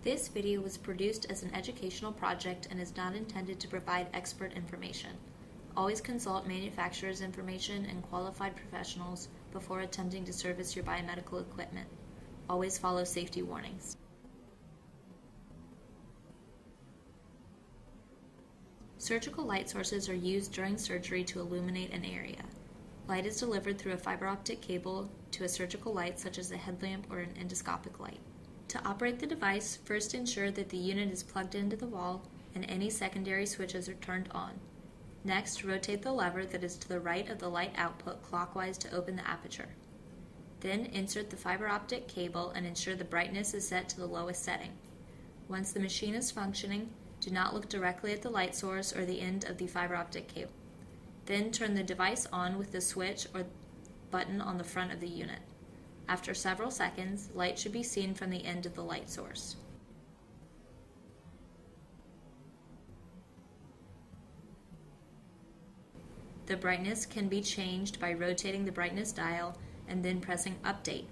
This video was produced as an educational project and is not intended to provide expert information. Always consult manufacturer's information and qualified professionals before attempting to service your biomedical equipment. Always follow safety warnings. Surgical light sources are used during surgery to illuminate an area. Light is delivered through a fiber optic cable to a surgical light such as a headlamp or an endoscopic light. To operate the device, first ensure that the unit is plugged into the wall and any secondary switches are turned on. Next, rotate the lever that is to the right of the light output clockwise to open the aperture. Then insert the fiber optic cable and ensure the brightness is set to the lowest setting. Once the machine is functioning, do not look directly at the light source or the end of the fiber optic cable. Then turn the device on with the switch or button on the front of the unit. After several seconds, light should be seen from the end of the light source. The brightness can be changed by rotating the brightness dial and then pressing Update.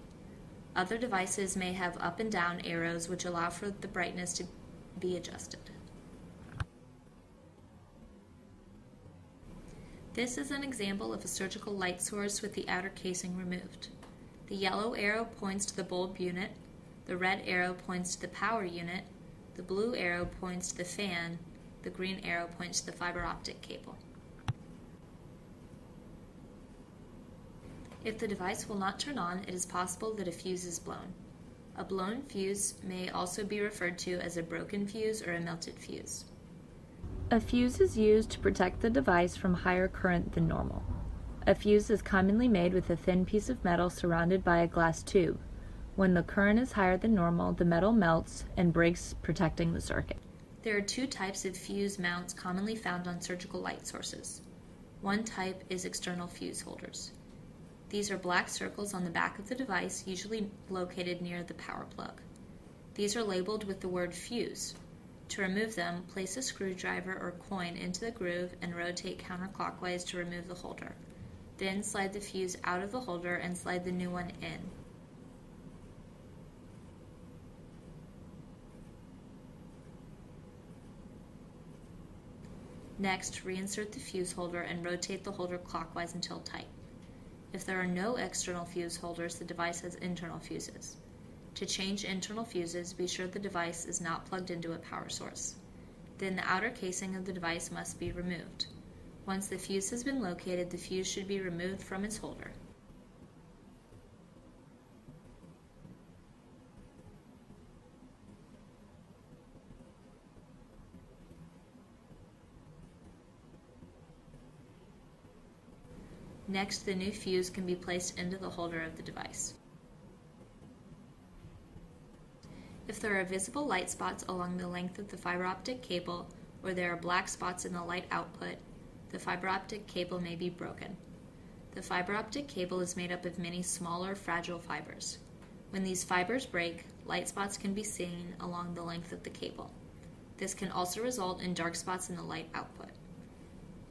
Other devices may have up and down arrows which allow for the brightness to be adjusted. This is an example of a surgical light source with the outer casing removed. The yellow arrow points to the bulb unit, the red arrow points to the power unit, the blue arrow points to the fan, the green arrow points to the fiber optic cable. If the device will not turn on, it is possible that a fuse is blown. A blown fuse may also be referred to as a broken fuse or a melted fuse. A fuse is used to protect the device from higher current than normal. A fuse is commonly made with a thin piece of metal surrounded by a glass tube. When the current is higher than normal, the metal melts and breaks, protecting the circuit. There are two types of fuse mounts commonly found on surgical light sources. One type is external fuse holders. These are black circles on the back of the device, usually located near the power plug. These are labeled with the word fuse. To remove them, place a screwdriver or coin into the groove and rotate counterclockwise to remove the holder. Then slide the fuse out of the holder and slide the new one in. Next, reinsert the fuse holder and rotate the holder clockwise until tight. If there are no external fuse holders, the device has internal fuses. To change internal fuses, be sure the device is not plugged into a power source. Then the outer casing of the device must be removed. Once the fuse has been located, the fuse should be removed from its holder. Next, the new fuse can be placed into the holder of the device. If there are visible light spots along the length of the fiber optic cable, or there are black spots in the light output, the fiber optic cable may be broken. The fiber optic cable is made up of many smaller, fragile fibers. When these fibers break, light spots can be seen along the length of the cable. This can also result in dark spots in the light output.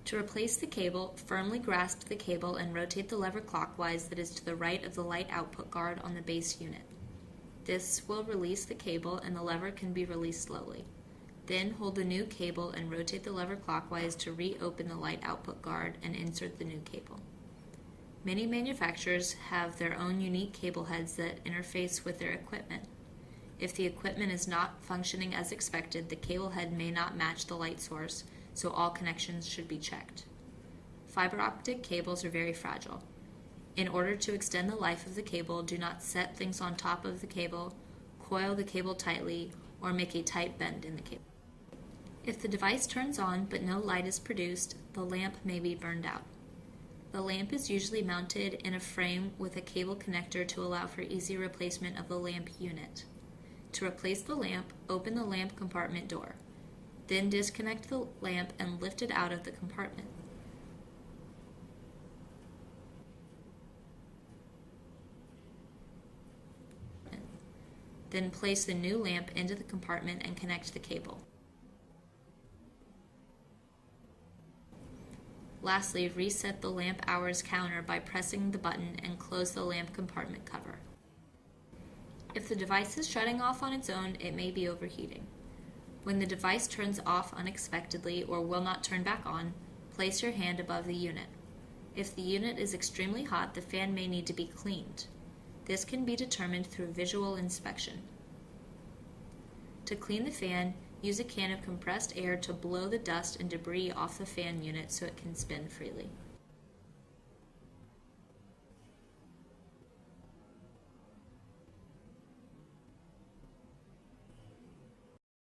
To replace the cable, firmly grasp the cable and rotate the lever clockwise that is to the right of the light output guard on the base unit. This will release the cable and the lever can be released slowly. Then hold the new cable and rotate the lever clockwise to reopen the light output guard and insert the new cable. Many manufacturers have their own unique cable heads that interface with their equipment. If the equipment is not functioning as expected, the cable head may not match the light source, so all connections should be checked. Fiber optic cables are very fragile. In order to extend the life of the cable, do not set things on top of the cable, coil the cable tightly, or make a tight bend in the cable. If the device turns on but no light is produced, the lamp may be burned out. The lamp is usually mounted in a frame with a cable connector to allow for easy replacement of the lamp unit. To replace the lamp, open the lamp compartment door. Then disconnect the lamp and lift it out of the compartment. Then place the new lamp into the compartment and connect the cable. Lastly, reset the lamp hours counter by pressing the button and close the lamp compartment cover. If the device is shutting off on its own, it may be overheating. When the device turns off unexpectedly or will not turn back on, place your hand above the unit. If the unit is extremely hot, the fan may need to be cleaned. This can be determined through visual inspection. To clean the fan, use a can of compressed air to blow the dust and debris off the fan unit so it can spin freely.